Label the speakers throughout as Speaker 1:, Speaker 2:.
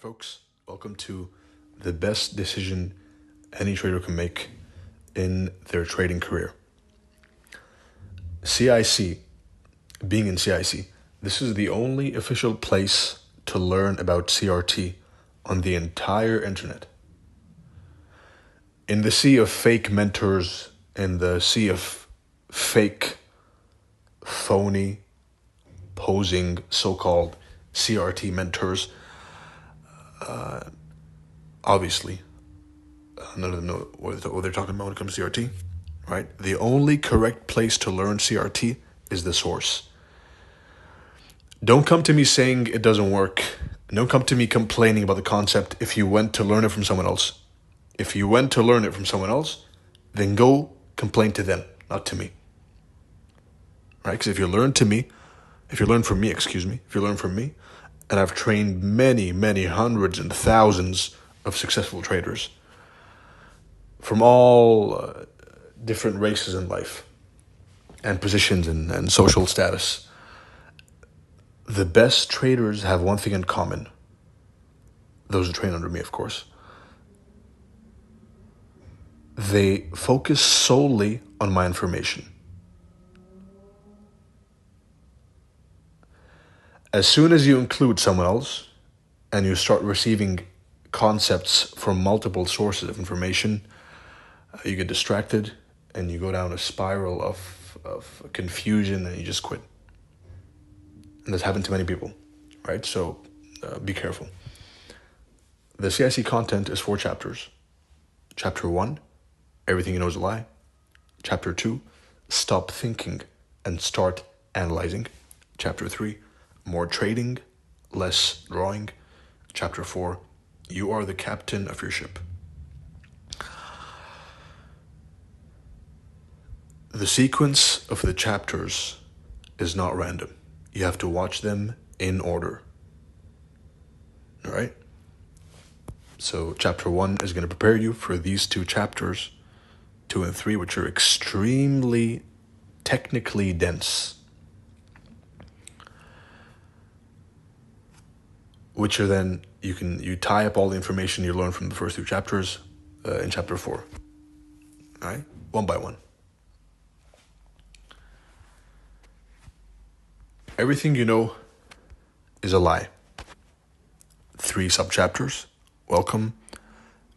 Speaker 1: folks. Welcome to the best decision any trader can make in their trading career. CIC, being in CIC, this is the only official place to learn about CRT on the entire internet. In the sea of fake mentors, in the sea of fake, phony, posing so-called CRT mentors, obviously, none of them know what they're talking about when it comes to CRT, right? The only correct place to learn CRT is the source. Don't come to me saying it doesn't work. Don't come to me complaining about the concept if you went to learn it from someone else. If you went to learn it from someone else, then go complain to them, not to me. Right? Because if you learn from me, and I've trained many hundreds and thousands of successful traders from all different races in life and positions and social status. The best traders have one thing in common. Those who train under me, of course. They focus solely on my information. As soon as you include someone else and you start receiving concepts from multiple sources of information, you get distracted and you go down a spiral of confusion and you just quit. And that's happened to many people, right? So be careful. The CIC content is 4 chapters. Chapter 1, everything you know is a lie. Chapter 2, stop thinking and start analyzing. Chapter 3, more trading, less drawing. Chapter 4, you are the captain of your ship. The sequence of the chapters is not random. You have to watch them in order. All right? So chapter 1 is going to prepare you for these 2 chapters, 2 and 3, which are extremely technically dense. Which are then, you tie up all the information you learned from the first 2 chapters in chapter 4. All right? One by one. Everything you know is a lie. 3 sub-chapters. Welcome,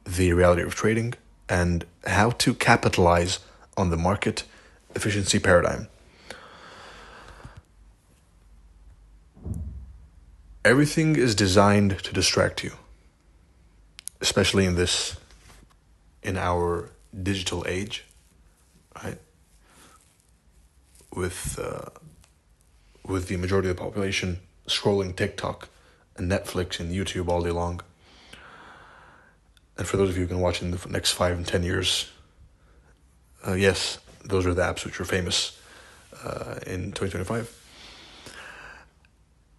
Speaker 1: the reality of trading, and how to capitalize on the market efficiency paradigm. Everything is designed to distract you, especially in our digital age, right? With the majority of the population scrolling TikTok and Netflix and YouTube all day long. And for those of you who can watch in the next 5 and 10 years, yes, those are the apps which are famous in 2025.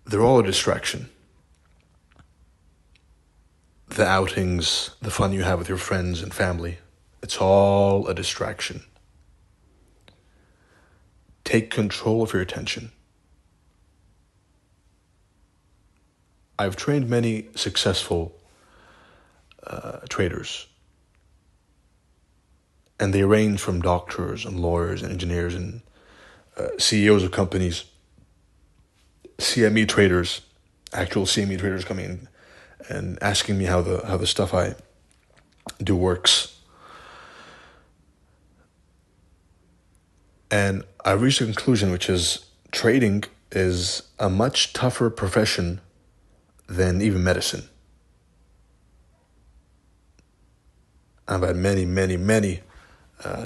Speaker 1: They're all a distraction. The outings, the fun you have with your friends and family, it's all a distraction. Take control of your attention. I've trained many successful traders, and they range from doctors and lawyers and engineers and CEOs of companies, CME traders, actual CME traders coming in and asking me how the stuff I do works. And I reached a conclusion, which is trading is a much tougher profession than even medicine. I've had many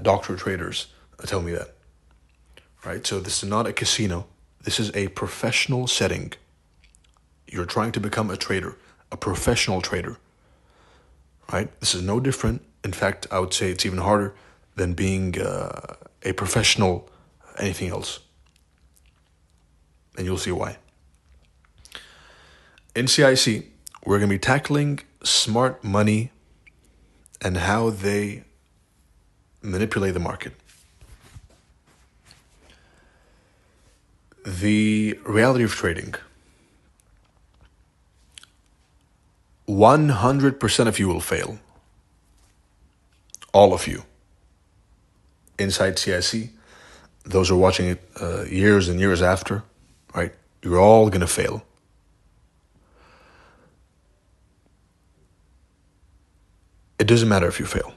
Speaker 1: doctor traders tell me that, right? So this is not a casino. This is a professional setting. You're trying to become a trader, a professional trader, right? This is no different. In fact, I would say it's even harder than being a professional anything else. And you'll see why. In CIC, we're going to be tackling smart money and how they manipulate the market. The reality of trading. 100% of you will fail. All of you. Inside CIC, those who are watching it years and years after, right? You're all going to fail. It doesn't matter if you fail,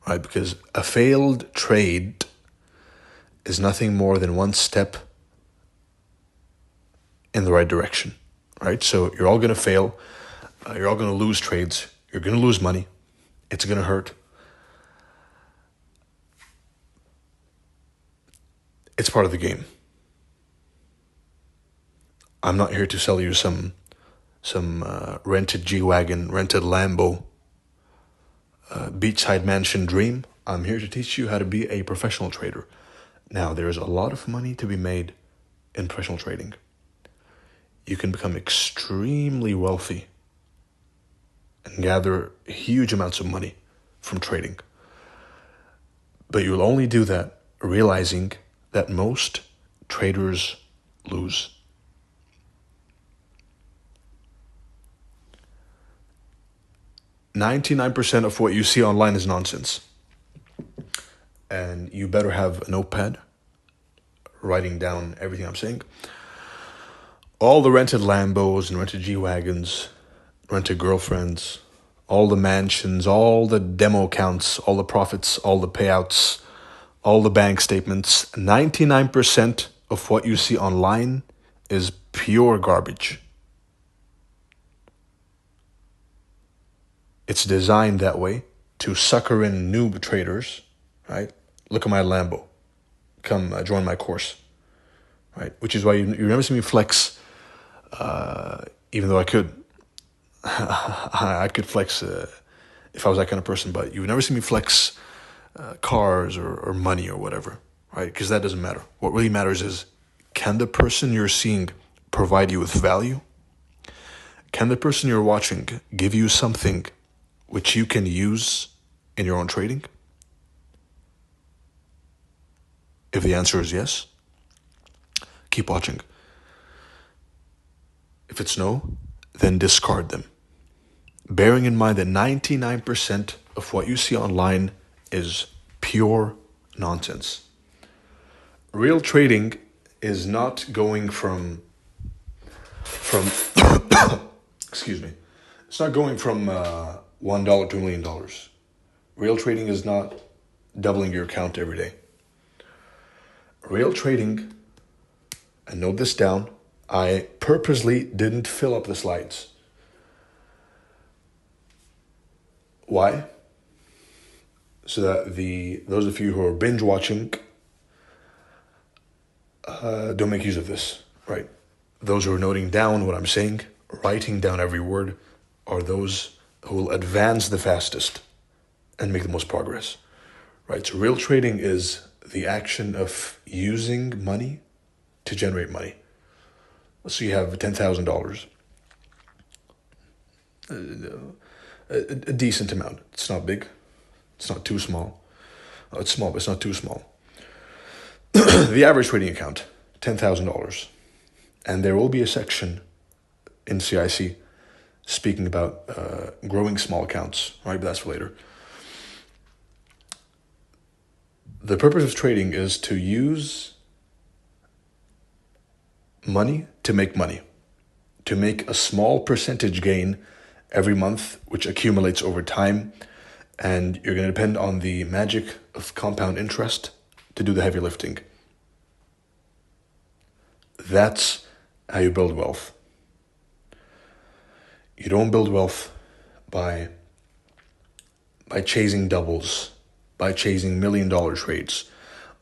Speaker 1: right? Because a failed trade is nothing more than one step in the right direction, right? So you're all going to fail. You're all going to lose trades. You're going to lose money. It's going to hurt. It's part of the game. I'm not here to sell you some rented G-Wagon, rented Lambo, beachside mansion dream. I'm here to teach you how to be a professional trader. Now, there's a lot of money to be made in professional trading. You can become extremely wealthy and gather huge amounts of money from trading. But you'll only do that realizing that most traders lose. "99% of what you see online is nonsense. And you better have a notepad writing down everything I'm saying. All the rented Lambos and rented G-Wagons, rented girlfriends, all the mansions, all the demo accounts, all the profits, all the payouts, all the bank statements, 99% of what you see online is pure garbage. It's designed that way to sucker in noob traders, right? Look at my Lambo. Come join my course, right? Which is why you never see me flex, even though I could. I could flex if I was that kind of person, but you've never seen me flex cars or money or whatever, right? Because that doesn't matter. What really matters is, can the person you're seeing provide you with value? Can the person you're watching give you something which you can use in your own trading? If the answer is yes, keep watching. If it's no, then discard them. Bearing in mind that 99% of what you see online is pure nonsense. Real trading is not going from excuse me. It's not going from $1 to $1 million. Real trading is not doubling your account every day. Real trading, and note this down, I purposely didn't fill up the slides. Why? So that those of you who are binge watching don't make use of this, right? Those who are noting down what I'm saying, writing down every word, are those who will advance the fastest and make the most progress, right? So real trading is the action of using money to generate money. Let's say you have $10,000, a decent amount. It's not big. It's not too small. It's small, but it's not too small. The average trading account, $10,000. And there will be a section in CIC speaking about growing small accounts, right? But that's for later. The purpose of trading is to use money to make a small percentage gain every month, which accumulates over time, and you're going to depend on the magic of compound interest to do the heavy lifting. That's how you build wealth. You don't build wealth by chasing doubles, by chasing $1 million trades,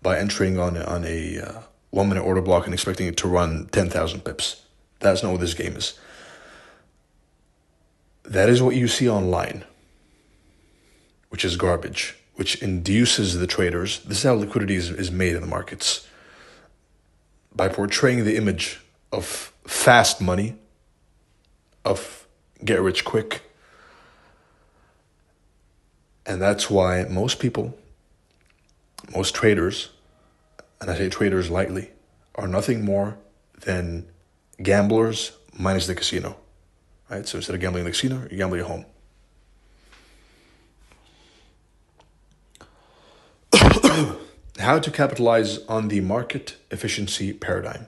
Speaker 1: by entering on a 1 minute order block and expecting it to run 10,000 pips. That's not what this game is. That is what you see online, which is garbage, which induces the traders. This is how liquidity is made in the markets. By portraying the image of fast money, of get rich quick. And that's why most people, most traders, and I say traders lightly, are nothing more than gamblers minus the casino, right? So instead of gambling in the casino, you gamble at home. How to capitalize on the market efficiency paradigm.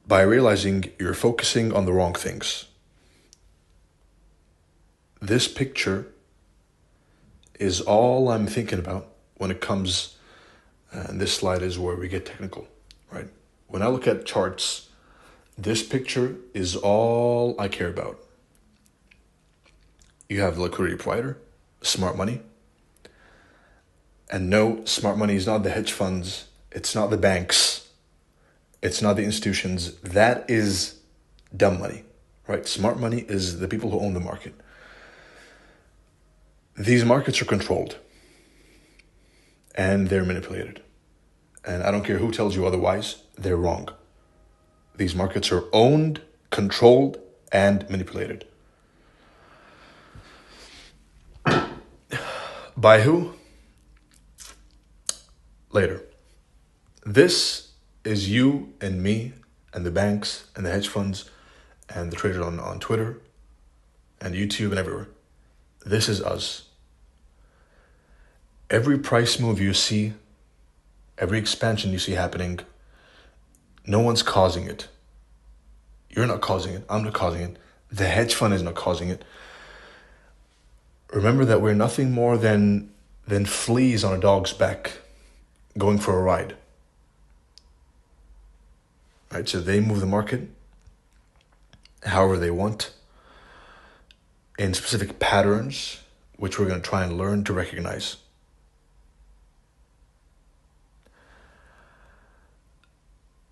Speaker 1: By realizing you're focusing on the wrong things. This picture is all I'm thinking about when it comes, and this slide is where we get technical, right? When I look at charts, this picture is all I care about. You have the liquidity provider, smart money. And no, smart money is not the hedge funds. It's not the banks. It's not the institutions. That is dumb money, right? Smart money is the people who own the market. These markets are controlled and they're manipulated. And I don't care who tells you otherwise, they're wrong. These markets are owned, controlled, and manipulated. By who? Later. This is you and me and the banks and the hedge funds and the traders on Twitter and YouTube and everywhere. This is us. Every price move you see, every expansion you see happening, no one's causing it. You're not causing it. I'm not causing it. The hedge fund is not causing it. Remember that we're nothing more than fleas on a dog's back going for a ride. Right? So they move the market however they want in specific patterns, which we're going to try and learn to recognize.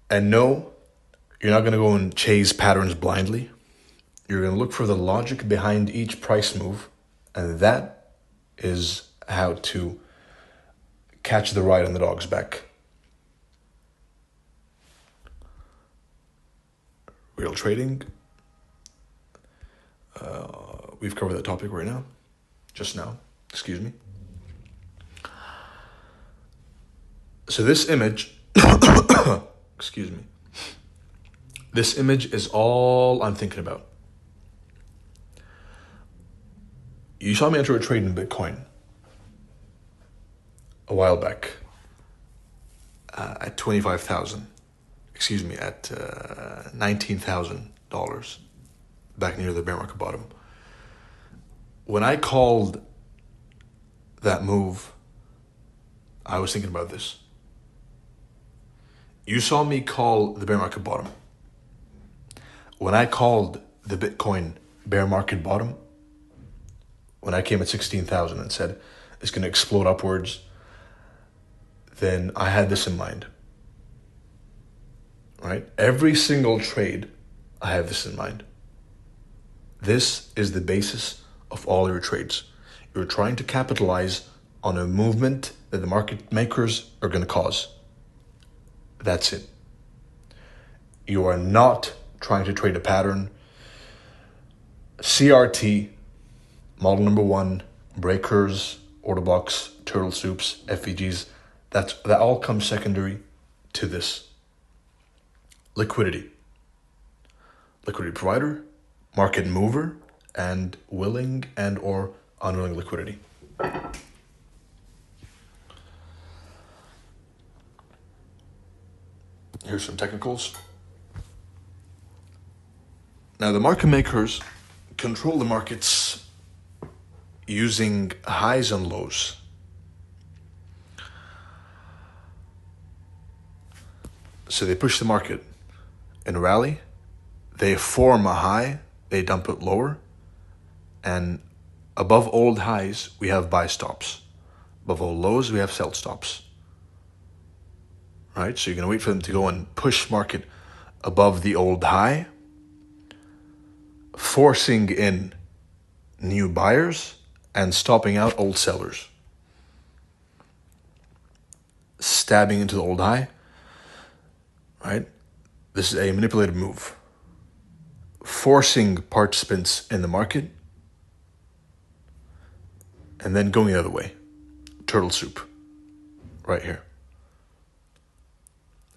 Speaker 1: And no, you're not going to go and chase patterns blindly. You're going to look for the logic behind each price move, and that is how to catch the ride on the dog's back. Real trading. We've covered that topic right now. Just now. Excuse me. So this image, excuse me. This image is all I'm thinking about. You saw me enter a trade in Bitcoin a while back at 25,000. Excuse me, at $19,000 back near the bear market bottom. When I called that move, I was thinking about this. You saw me call the bear market bottom. When I called the Bitcoin bear market bottom, when I came at 16,000 and said it's going to explode upwards, then I had this in mind. Right? Every single trade, I have this in mind. This is the basis of all your trades. You're trying to capitalize on a movement that the market makers are going to cause. That's it. You are not trying to trade a pattern. CRT, model number 1, breakers, order blocks, turtle soups, FVGs, that all comes secondary to this. Liquidity provider, market mover, and willing and or unwilling liquidity. Here's some technicals. Now the market makers control the markets using highs and lows. So they push the market in a rally, they form a high, they dump it lower, and above old highs, we have buy stops. Above all lows, we have sell stops. Right? So you're going to wait for them to go and push market above the old high, forcing in new buyers and stopping out old sellers. Stabbing into the old high, right? This is a manipulated move. Forcing participants in the market and then going the other way. Turtle soup. Right here.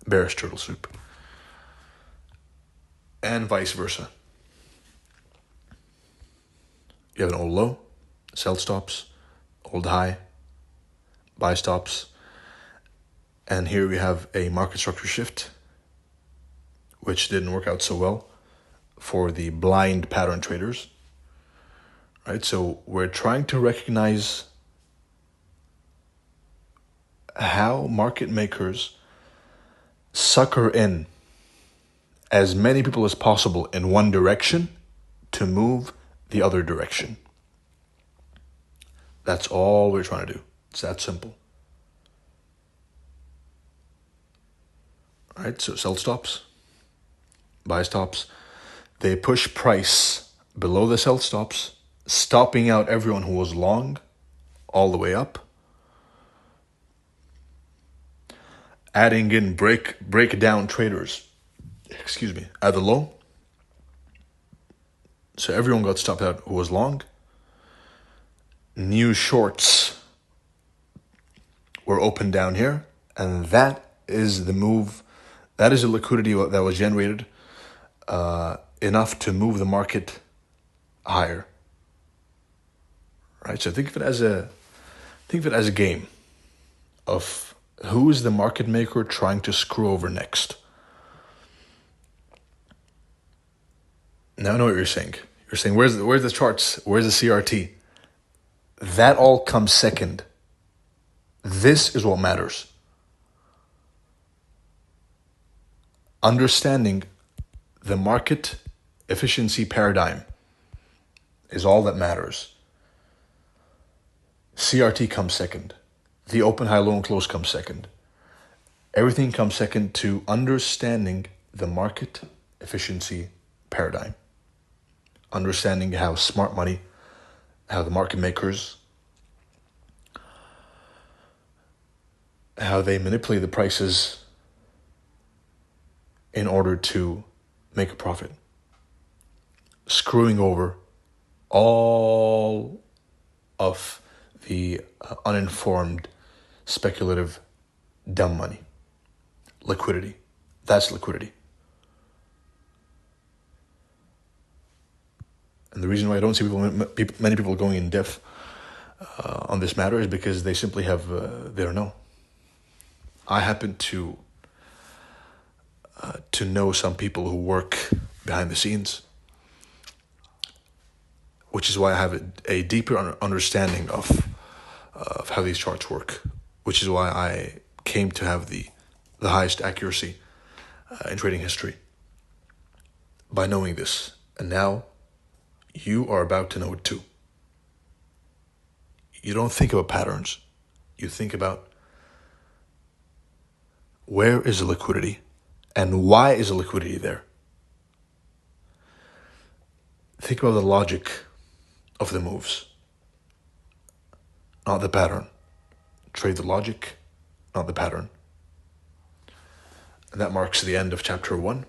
Speaker 1: Bearish turtle soup. And vice versa. You have an old low, sell stops, old high, buy stops. And here we have a market structure shift, which didn't work out so well for the blind pattern traders. Right? So we're trying to recognize how market makers sucker in as many people as possible in one direction to move the other direction. That's all we're trying to do. It's that simple. All right, so sell stops, buy stops. They push price below the sell stops, stopping out everyone who was long all the way up. Adding in breakdown traders, at the low. So everyone got stopped out who was long. New shorts were opened down here, and that is the move. That is the liquidity that was generated enough to move the market higher. Right. So think of it as a game of who is the market maker trying to screw over next. Now I know what you're saying. You're saying, where's the charts? Where's the CRT? That all comes second. This is what matters. Understanding the market efficiency paradigm is all that matters. CRT comes second. The open, high, low, and close comes second. Everything comes second to understanding the market efficiency paradigm. Understanding how smart money, how the market makers, how they manipulate the prices in order to make a profit. Screwing over all of the uninformed, speculative, dumb money. Liquidity. That's liquidity. And the reason why I don't see many people going in depth on this matter is because they simply they don't know. I happen to know some people who work behind the scenes, which is why I have a deeper understanding of how these charts work, which is why I came to have the highest accuracy in trading history by knowing this. And now you are about to know it too. You don't think about patterns. You think about where is the liquidity and why is the liquidity there. Think about the logic of the moves, not the pattern. Trade the logic, not the pattern. And that marks the end of chapter 1.